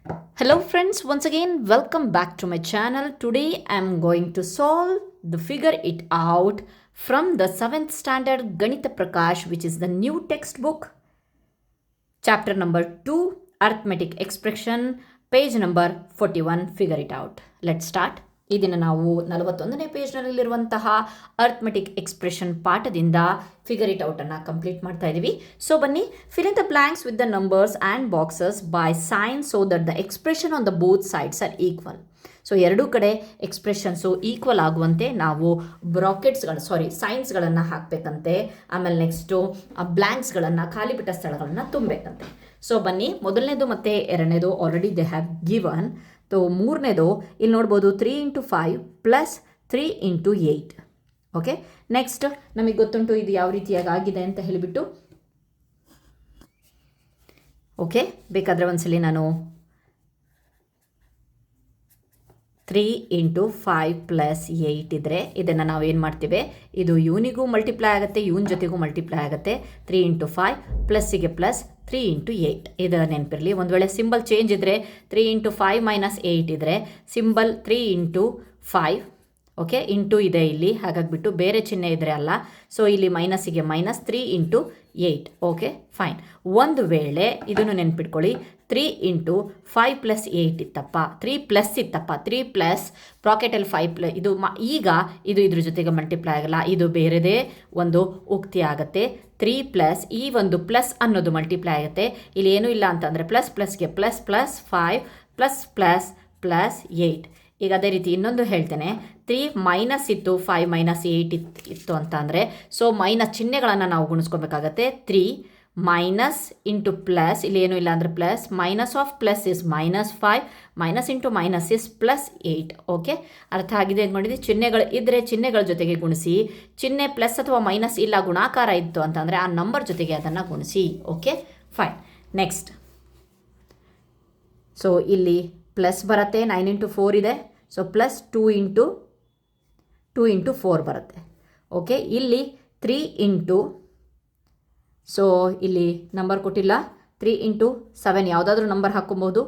Hello friends, once again welcome back to my channel. Today I am going to solve the figure it out from the 7th standard Ganita Prakash, which is the new textbook, chapter number 2, arithmetic expression, page number 41. Figure it out. Let's start. ಈ ದಿನ ನಾವು 41ನೇ ಪೇಜ್ನಲ್ಲಿರುವಂತಹ arithmetic expression ಪಾಠದಿಂದ figure it ಔಟನ್ನು complete ಮಾಡ್ತಾ ಇದ್ದೀವಿ. So ಬನ್ನಿ, fill in the blanks with the numbers and boxes by signs so that the expression on the both sides are equal. So ಎರಡೂ ಕಡೆ ಎಕ್ಸ್ಪ್ರೆಷನ್ಸು ಈಕ್ವಲ್ ಆಗುವಂತೆ ನಾವು ಸೈನ್ಸ್ಗಳನ್ನು ಹಾಕಬೇಕಂತೆ. ಆಮೇಲೆ ನೆಕ್ಸ್ಟು ಬ್ಲ್ಯಾಂಕ್ಸ್ಗಳನ್ನು, ಖಾಲಿ ಬಿಟ್ಟ ಸ್ಥಳಗಳನ್ನು ತುಂಬಬೇಕಂತೆ. ಸೊ ಬನ್ನಿ, ಮೊದಲನೇದು ಮತ್ತು ಎರಡನೇದು ಆಲ್ರೆಡಿ ದೇ ಹ್ಯಾವ್ ಗಿವನ್. ಮೂರನೇದು ಇಲ್ಲಿ ನೋಡ್ಬೋದು 3 × 5 ಪ್ಲಸ್ 3 × 8. ಓಕೆ, ನೆಕ್ಸ್ಟ್ ನಮಗೆ ಗೊತ್ತುಂಟು ಇದು ಯಾವ ರೀತಿಯಾಗಿ ಆಗಿದೆ ಅಂತ ಹೇಳಿಬಿಟ್ಟು. ಓಕೆ, ಬೇಕಾದರೆ ಒಂದ್ಸಲಿ ನಾನು 3 × 5 ಪ್ಲಸ್ 8 ಇದ್ದರೆ ಇದನ್ನು ನಾವು ಏನು ಮಾಡ್ತೀವಿ, ಇದು ಇವನಿಗೂ ಮಲ್ಟಿಪ್ಲೈ ಆಗುತ್ತೆ, ಇವನ ಜೊತೆಗೂ ಮಲ್ಟಿಪ್ಲೈ ಆಗುತ್ತೆ. 3 × 5 ಪ್ಲಸ್ಸಿಗೆ ಪ್ಲಸ್ 3 × 8 ಇದು ನೆನಪಿರಲಿ. ಒಂದು ವೇಳೆ ಸಿಂಬಲ್ ಚೇಂಜ್ ಇದ್ದರೆ 3 × 5 - 8 ಇದ್ದರೆ ಸಿಂಬಲ್ 3 × 5. ಓಕೆ, ಇಂಟು ಇದೆ ಇಲ್ಲಿ, ಹಾಗಾಗಿಬಿಟ್ಟು ಬೇರೆ ಚಿಹ್ನೆ ಇದ್ದರೆ ಅಲ್ಲ. ಸೊ ಇಲ್ಲಿ ಮೈನಸ್ಸಿಗೆ ಮೈನಸ್ 3 × 8. Okay fine. ಒಂದು ವೇಳೆ ಇದನ್ನು ನೆನ್ಪಿಟ್ಕೊಳ್ಳಿ, 3 × 5 ಪ್ಲಸ್ 8 ಇತ್ತಪ್ಪ, 3 ಪ್ಲಸ್ ಇತ್ತಪ್ಪ, 3 ಪ್ಲಸ್ ಬ್ರಾಕೆಟಲ್ಲಿ 5 ಇದು ಈಗ ಇದು ಇದ್ರ ಜೊತೆಗೆ ಮಲ್ಟಿಪ್ಲೈ ಆಗಲ್ಲ, ಇದು ಬೇರೆದೇ ಒಂದು ಉಕ್ತಿ ಆಗುತ್ತೆ. 3 ಪ್ಲಸ್ ಈ ಒಂದು ಪ್ಲಸ್ ಅನ್ನೋದು ಮಲ್ಟಿಪ್ಲೈ ಆಗುತ್ತೆ. ಇಲ್ಲಿ ಏನೂ ಇಲ್ಲ ಅಂತಂದರೆ ಪ್ಲಸ್ಗೆ ಪ್ಲಸ್ 5 ಪ್ಲಸ್ 8. ಈಗ ಅದೇ ರೀತಿ ಇನ್ನೊಂದು ಹೇಳ್ತೇನೆ, 3 ಮೈನಸ್ ಇತ್ತು, 5 - 8 ಇತ್ತು ಅಂತ ಅಂದರೆ, ಸೊ ಮೈನಸ್ ಚಿಹ್ನೆಗಳನ್ನು ನಾವು ಗುಣಿಸ್ಕೋಬೇಕಾಗತ್ತೆ. 3 ಮೈನಸ್ ಇಂಟು ಪ್ಲಸ್, ಇಲ್ಲಿ ಏನೂ ಇಲ್ಲ ಅಂದರೆ plus, minus of plus is -5, minus into minus is +8. Okay, ಅರ್ಥ ಆಗಿದೆ ಅಂತ ಮಾಡಿದ್ವಿ. ಚಿಹ್ನೆಗಳು ಇದ್ದರೆ ಚಿಹ್ನೆಗಳ ಜೊತೆಗೆ ಗುಣಿಸಿ, ಚಿಹ್ನೆ ಪ್ಲಸ್ ಅಥವಾ ಮೈನಸ್ ಇಲ್ಲ ಗುಣಾಕಾರ ಇತ್ತು ಅಂತಂದರೆ ಆ ನಂಬರ್ ಜೊತೆಗೆ ಅದನ್ನು ಗುಣಿಸಿ. Okay fine. ನೆಕ್ಸ್ಟ್, ಸೊ ಇಲ್ಲಿ ಪ್ಲಸ್ ಬರುತ್ತೆ, 9 × 4 ಇದೆ, ಸೊ ಪ್ಲಸ್ 2 × 4 ಬರುತ್ತೆ. ಓಕೆ, ಇಲ್ಲಿ 3 × ಸೊ ಇಲ್ಲಿ ನಂಬರ್ ಕೊಟ್ಟಿಲ್ಲ, 3 × 7 ಯಾವುದಾದ್ರೂ ನಂಬರ್ ಹಾಕ್ಕೊಬೋದು.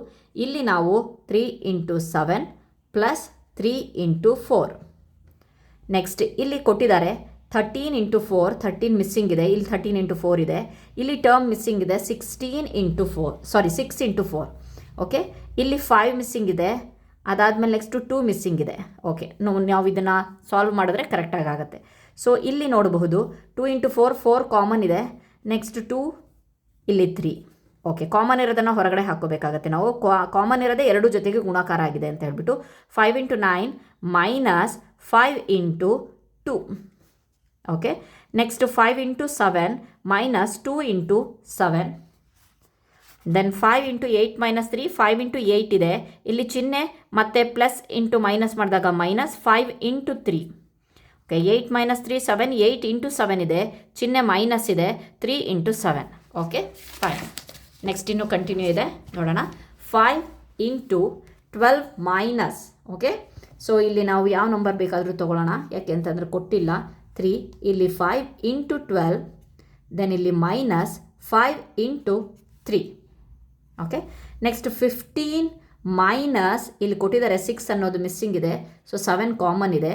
ಇಲ್ಲಿ ನಾವು 3 × 7 ಪ್ಲಸ್ 3 × 4. ನೆಕ್ಸ್ಟ್ ಇಲ್ಲಿ ಕೊಟ್ಟಿದ್ದಾರೆ 13 × 4, 13 ಮಿಸ್ಸಿಂಗ್ ಇದೆ, ಇಲ್ಲಿ 13 × 4 ಇದೆ, ಇಲ್ಲಿ ಟರ್ಮ್ ಮಿಸ್ಸಿಂಗ್ ಇದೆ 16 × 4, ಸಾರಿ 6 × 4. ಓಕೆ, ಇಲ್ಲಿ 5 ಮಿಸ್ಸಿಂಗ್ ಇದೆ, ಅದಾದಮೇಲೆ ನೆಕ್ಸ್ಟು 2 ಮಿಸ್ಸಿಂಗ್ ಇದೆ. ಓಕೆ, ನಾವು ಇದನ್ನು ಸಾಲ್ವ್ ಮಾಡಿದ್ರೆ ಕರೆಕ್ಟಾಗಿ ಆಗುತ್ತೆ. ಸೊ ಇಲ್ಲಿ ನೋಡಬಹುದು 2 × 4 ಕಾಮನ್ ಇದೆ, ನೆಕ್ಸ್ಟ್ 2, ಇಲ್ಲಿ 3. ಓಕೆ, ಕಾಮನ್ ಇರೋದನ್ನು ಹೊರಗಡೆ ಹಾಕೋಬೇಕಾಗತ್ತೆ ನಾವು. ಕಾಮನ್ ಇರೋದೇ ಎರಡು ಜೊತೆಗೆ ಗುಣಾಕಾರ ಆಗಿದೆ ಅಂತ ಹೇಳ್ಬಿಟ್ಟು 5 × 9 minus 5 × 2. Okay, next 5 × 7 minus 2 × 7. Then 5 × 8 - 3, 5 × 8 ಇದೆ, ಇಲ್ಲಿ ಚಿಹ್ನೆ ಮತ್ತೆ ಪ್ಲಸ್ ಇಂಟು ಮೈನಸ್ ಮಾಡಿದಾಗ ಮೈನಸ್ 5 × 3. ಓಕೆ, 8 - 3 7, 8 × 7 ಇದೆ, ಚಿಹ್ನೆ ಮೈನಸ್ ಇದೆ, 3 × 7. Okay fine. ನೆಕ್ಸ್ಟ್ ಇನ್ನು ಕಂಟಿನ್ಯೂ ಇದೆ, ನೋಡೋಣ. 5 × 12 ಮೈನಸ್. ಓಕೆ, ಸೊ ಇಲ್ಲಿ ನಾವು ಯಾವ ನಂಬರ್ ಬೇಕಾದರೂ ತೊಗೊಳ್ಳೋಣ, ಯಾಕೆ ಅಂತಂದರೆ ಕೊಟ್ಟಿಲ್ಲ. 3, ಇಲ್ಲಿ 5 × 12, ದೆನ್ ಇಲ್ಲಿ ಮೈನಸ್ 5 × 3. ಓಕೆ, ನೆಕ್ಸ್ಟ್ 15 ಮೈನಸ್, ಇಲ್ಲಿ ಕೊಟ್ಟಿದ್ದಾರೆ 6 ಅನ್ನೋದು ಮಿಸ್ಸಿಂಗ್ ಇದೆ, ಸೊ 7 ಕಾಮನ್ ಇದೆ.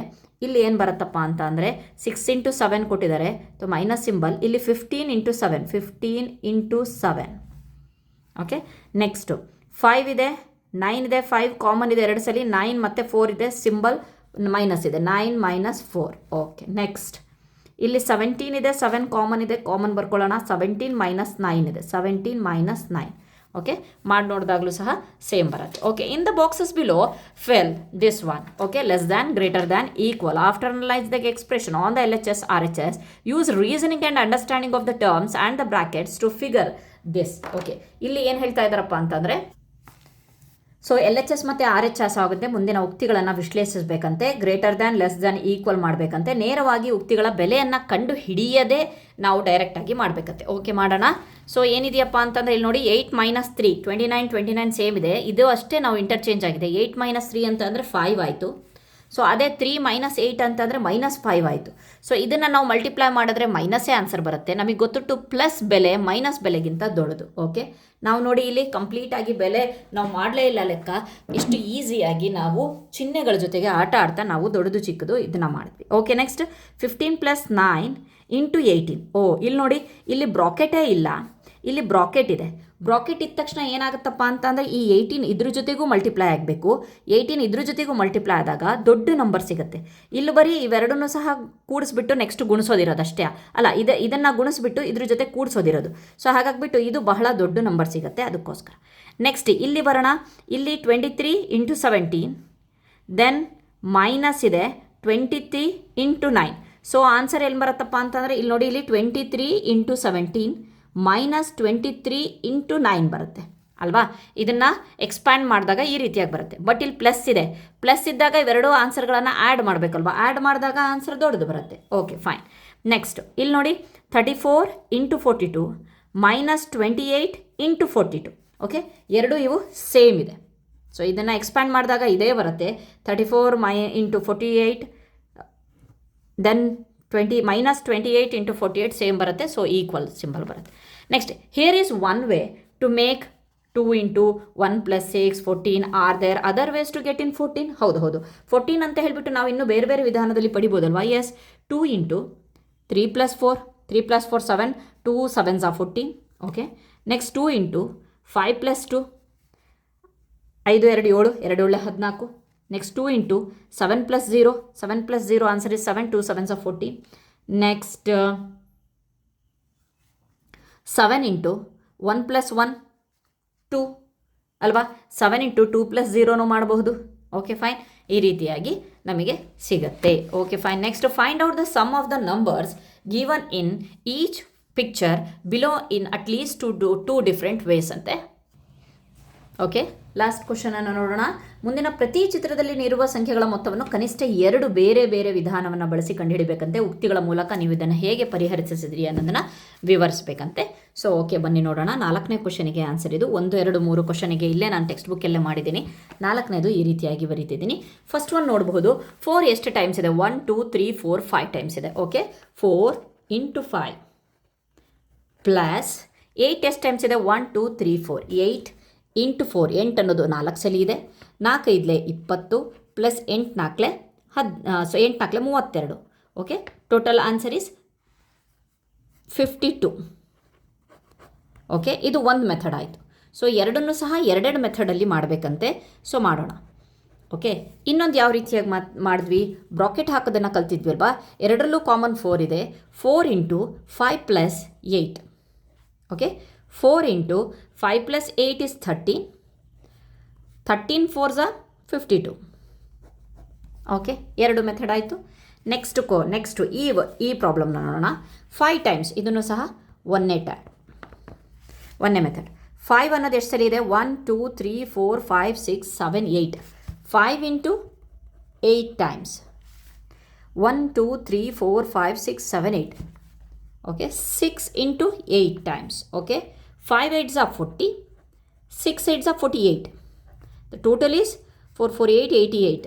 ಇಲ್ಲಿ ಏನು ಬರುತ್ತಪ್ಪ ಅಂತ ಅಂದರೆ 6 × 7 ಕೊಟ್ಟಿದ್ದಾರೆ, ಸೊ ಮೈನಸ್ ಸಿಂಬಲ್. ಇಲ್ಲಿ 15 × 7, 15 × 7. ಓಕೆ, ನೆಕ್ಸ್ಟು 5 ಇದೆ, 9 ಇದೆ, 5 ಕಾಮನ್ ಇದೆ ಎರಡು ಸಲ, 9 ಮತ್ತು 4 ಇದೆ, ಸಿಂಬಲ್ ಮೈನಸ್ ಇದೆ, 9 - 4. ಓಕೆ, ನೆಕ್ಸ್ಟ್ ಇಲ್ಲಿ 17 ಇದೆ, 7 ಕಾಮನ್ ಇದೆ, ಕಾಮನ್ ಬರ್ಕೊಳ್ಳೋಣ. 17 - 9 ಇದೆ, 17 - 9. ಓಕೆ, ಮಾಡಿ ನೋಡಿದಾಗಲೂ ಸಹ ಸೇಮ್ ಬರುತ್ತೆ. Okay, in the boxes below fill this one. Okay, less than, greater than, equal. After analyse the expression on the LHS RHS, use reasoning and understanding of the terms and the brackets to figure this. Okay, ಇಲ್ಲಿ ಏನು ಹೇಳ್ತಾ ಇದ್ದಾರಪ್ಪ ಅಂತಂದರೆ, so LHS ಮತ್ತು RHS ಆಗುತ್ತೆ, ಮುಂದಿನ ಉಕ್ತಿಗಳನ್ನು ವಿಶ್ಲೇಷಿಸಬೇಕಂತೆ, greater than, less than, equal ಮಾಡಬೇಕಂತೆ. ನೇರವಾಗಿ ಉಕ್ತಿಗಳ ಬೆಲೆಯನ್ನು ಕಂಡು ಹಿಡಿಯದೆ ನಾವು ಡೈರೆಕ್ಟಾಗಿ ಮಾಡಬೇಕಂತೆ. ಓಕೆ, ಮಾಡೋಣ. ಸೊ ಏನಿದೆಯಪ್ಪ ಅಂತಂದರೆ ಇಲ್ಲಿ ನೋಡಿ, 8 - 3 29 ಸೇಮ್ ಇದೆ, ಇದು ಅಷ್ಟೇ ನಾವು ಇಂಟರ್ಚೇಂಜ್ ಆಗಿದೆ. 8 - 3 ಅಂತಂದರೆ 5 ಆಯಿತು, ಸೊ ಅದೇ 3 ಮೈನಸ್ 8 ಅಂತಂದರೆ -5 ಆಯಿತು. ಸೊ ಇದನ್ನು ನಾವು ಮಲ್ಟಿಪ್ಲೈ ಮಾಡಿದ್ರೆ ಮೈನಸ್ಸೇ ಆನ್ಸರ್ ಬರುತ್ತೆ. ನಮಗೆ ಗೊತ್ತುಂಟು ಪ್ಲಸ್ ಬೆಲೆ ಮೈನಸ್ ಬೆಲೆಗಿಂತ ದೊಡ್ಡದು. ಓಕೆ, ನಾವು ನೋಡಿ ಇಲ್ಲಿ ಕಂಪ್ಲೀಟಾಗಿ ಬೆಲೆ ನಾವು ಮಾಡಲೇ ಇಲ್ಲ ಲೆಕ್ಕ. ಇಷ್ಟು ಈಸಿಯಾಗಿ ನಾವು ಚಿಹ್ನೆಗಳ ಜೊತೆಗೆ ಆಟ ಆಡ್ತಾ ನಾವು ದೊಡ್ಡದು ಚಿಕ್ಕದು ಇದನ್ನು ಮಾಡಿದ್ವಿ. Okay, next 15 + 9 × 18. ಇಲ್ಲಿ ನೋಡಿ, ಇಲ್ಲಿ ಬ್ರಾಕೆಟೇ ಇಲ್ಲ, ಇಲ್ಲಿ ಬ್ರಾಕೆಟ್ ಇದೆ. ಬ್ರಾಕೆಟ್ ಇದ್ದ ತಕ್ಷಣ ಏನಾಗುತ್ತಪ್ಪ ಅಂತಂದರೆ ಈ 18 ಇದ್ರ ಜೊತೆಗೂ ಮಲ್ಟಿಪ್ಲೈ ಆಗಬೇಕು. 18 ಇದ್ರ ಜೊತೆಗೂ ಮಲ್ಟಿಪ್ಲೈ ಆದಾಗ ದೊಡ್ಡ ನಂಬರ್ ಸಿಗುತ್ತೆ. ಇಲ್ಲಿ ಬರೀ ಇವೆರಡನ್ನೂ ಸಹ ಕೂಡಿಸ್ಬಿಟ್ಟು ನೆಕ್ಸ್ಟ್ ಗುಣಿಸೋದಿರೋದು ಅಷ್ಟೇ ಅಲ್ಲ, ಇದನ್ನು ಗುಣಿಸ್ಬಿಟ್ಟು ಇದ್ರ ಜೊತೆ ಕೂಡಿಸೋದಿರೋದು. ಸೊ ಹಾಗಾಗಿಬಿಟ್ಟು ಇದು ಬಹಳ ದೊಡ್ಡ ನಂಬರ್ ಸಿಗುತ್ತೆ, ಅದಕ್ಕೋಸ್ಕರ. ನೆಕ್ಸ್ಟ್ ಇಲ್ಲಿ ಬರೋಣ. ಇಲ್ಲಿ 23 × 17, ದೆನ್ ಮೈನಸ್ ಇದೆ 23 × 9. ಸೊ ಆನ್ಸರ್ ಎಲ್ಲಿ ಬರುತ್ತಪ್ಪ ಅಂತಂದರೆ ಇಲ್ಲಿ ನೋಡಿ, ಇಲ್ಲಿ 23 × 17 -23 × 9 ಬರುತ್ತೆ ಅಲ್ವಾ. ಇದನ್ನು ಎಕ್ಸ್ಪ್ಯಾಂಡ್ ಮಾಡಿದಾಗ ಈ ರೀತಿಯಾಗಿ ಬರುತ್ತೆ. ಬಟ್ ಇಲ್ಲಿ ಪ್ಲಸ್ ಇದೆ, ಪ್ಲಸ್ ಇದ್ದಾಗ ಇವೆರಡೂ ಆನ್ಸರ್ಗಳನ್ನು ಆ್ಯಡ್ ಮಾಡಬೇಕಲ್ವಾ. ಆ್ಯಡ್ ಮಾಡಿದಾಗ ಆನ್ಸರ್ ದೊಡ್ಡದು ಬರುತ್ತೆ. Okay, fine. ನೆಕ್ಸ್ಟ್ ಇಲ್ಲಿ ನೋಡಿ, 34 × 42 -28 × 42. ಓಕೆ, ಎರಡೂ ಇವು ಸೇಮ್ ಇದೆ. ಸೊ ಇದನ್ನು ಎಕ್ಸ್ಪ್ಯಾಂಡ್ ಮಾಡಿದಾಗ ಇದೇ ಬರುತ್ತೆ, 34 × 48, ದೆನ್ -28 × 48 ಸೇಮ್ ಬರುತ್ತೆ. ಸೊ ಈಕ್ವಲ್ ಸಿಂಬಲ್ ಬರುತ್ತೆ. Next, here is one way to make 2 × 1 + 6 14. Are there other ways to get in 14? ಹೌದು, 14 ಅಂತ ಹೇಳಿಬಿಟ್ಟು ನಾವು ಇನ್ನೂ ಬೇರೆ ಬೇರೆ ವಿಧಾನದಲ್ಲಿ ಪಡಿಬೋದಲ್ವಾ. S, 2 × 3 + 4, 3 + 4 7, 2 7s are 14. Okay, next 2 × 5 + 2, 5 2 7, 2 1 14. Next 2 × 7 + 0, 7 + 0 answer is 7, 2 7s are 14. Next 7 × 1 + 1 2 ಅಲ್ವಾ. 7 × 2 + 0 ಮಾಡಬಹುದು. Okay, fine. ಈ ರೀತಿಯಾಗಿ ನಮಗೆ ಸಿಗುತ್ತೆ. Okay, fine. Next, find out the sum of the numbers given in each picture below in at least two different ways ಅಂತೆ. Okay, last ಕ್ವಶನನ್ನು ನೋಡೋಣ. ಮುಂದಿನ ಪ್ರತಿ ಚಿತ್ರದಲ್ಲಿ ನೀಡುವ ಸಂಖ್ಯೆಗಳ ಮೊತ್ತವನ್ನು ಕನಿಷ್ಠ 2 ಬೇರೆ ಬೇರೆ ವಿಧಾನವನ್ನು ಬಳಸಿ ಕಂಡುಹಿಡಿಬೇಕಂತೆ. ಉಕ್ತಿಗಳ ಮೂಲಕ ನೀವು ಇದನ್ನು ಹೇಗೆ ಪರಿಹರಿಸಿದ್ರಿ ಅನ್ನೋದನ್ನು ವಿವರಿಸಬೇಕಂತೆ. ಸೊ ಓಕೆ, ಬನ್ನಿ ನೋಡೋಣ. 4ನೇ ಕ್ವಶನಿಗೆ ಆನ್ಸರ್ ಇದು. 1 2 3 ಕ್ವಶನಿಗೆ ಇಲ್ಲೇ ನಾನು ಟೆಕ್ಸ್ಟ್ ಬುಕ್ಕಲ್ಲೇ ಮಾಡಿದ್ದೀನಿ. 4ನೇದು ಈ ರೀತಿಯಾಗಿ ಬರೀತಿದ್ದೀನಿ. ಫಸ್ಟ್ ಒನ್ ನೋಡಬಹುದು. 4 ಎಷ್ಟು ಟೈಮ್ಸ್ ಇದೆ? 1 2 3 4 5 ಟೈಮ್ಸ್ ಇದೆ. ಓಕೆ, 4 × 5 ಪ್ಲಸ್ 8 ಎಷ್ಟು ಟೈಮ್ಸ್ ಇದೆ? 1 2 3 4 8 × 4, 8 ಅನ್ನೋದು 4 ಸಲ ಇದೆ. 4 5 20 plus 8 4 so 8 4 32. Okay, total answer is 52. Okay, ಇದು ಒಂದು ಮೆಥಡ್ ಆಯಿತು. ಸೊ ಎರಡನ್ನೂ ಸಹ ಎರಡೆರಡು ಮೆಥಡಲ್ಲಿ ಮಾಡಬೇಕಂತೆ. ಸೊ ಮಾಡೋಣ. ಓಕೆ, ಇನ್ನೊಂದು ಯಾವ ರೀತಿಯಾಗಿ ಮಾಡಿದ್ವಿ? ಬ್ರಾಕೆಟ್ ಹಾಕೋದನ್ನು ಕಲ್ತಿದ್ವಿ ಅಲ್ವಾ. ಎರಡರಲ್ಲೂ ಕಾಮನ್ 4 ಇದೆ. 4 × 5 + 8. Okay, 4 × 5 + 8 is 30. 13 4s are 52. Okay, ಎರಡು ಮೆಥಡ್ ಆಯಿತು. ನೆಕ್ಸ್ಟು ಈ ಪ್ರಾಬ್ಲಮ್ನ ನೋಡೋಣ. 5 ಟೈಮ್ಸ್, ಇದನ್ನು ಸಹ ಒಂದೇ ಮೆಥಡ್. 5 ಅನ್ನೋದು ಎಷ್ಟು ಸಲ ಇದೆ? 1 2 3 4 5 6 7 8. 5 × 8 times, 1 2 3 4 5 6 7 8. Okay, 6 × 8 times. Okay, 5 8s are 40, 6 8s are 48. The total is 4 4 8 88.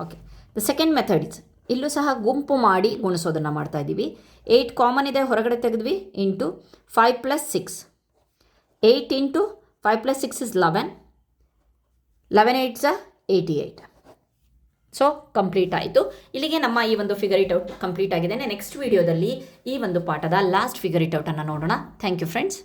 Okay, the second method is, ಇಲ್ಲೂ ಸಹ ಗುಂಪು ಮಾಡಿ ಗುಣಿಸೋದನ್ನು ಮಾಡ್ತಾ ಇದ್ದೀವಿ. 8 ಕಾಮನ್ ಇದೆ, ಹೊರಗಡೆ ತೆಗೆದ್ವಿ. Into 5 + 6, 8 × 5 + 6 is 11. 11 8s are 88. So complete ಆಯಿತು. ಇಲ್ಲಿಗೆ ನಮ್ಮ ಈ ಒಂದು ಫಿಗರ್ ಇಟ್ ಔಟ್ ಕಂಪ್ಲೀಟ್ ಆಗಿದೆ. ನೆಕ್ಸ್ಟ್ ವಿಡಿಯೋದಲ್ಲಿ ಈ ಒಂದು ಪಾಠದ ಲಾಸ್ಟ್ ಫಿಗರ್ ಇಟ್ ಔಟನ್ನು ನೋಡೋಣ. Thank you friends.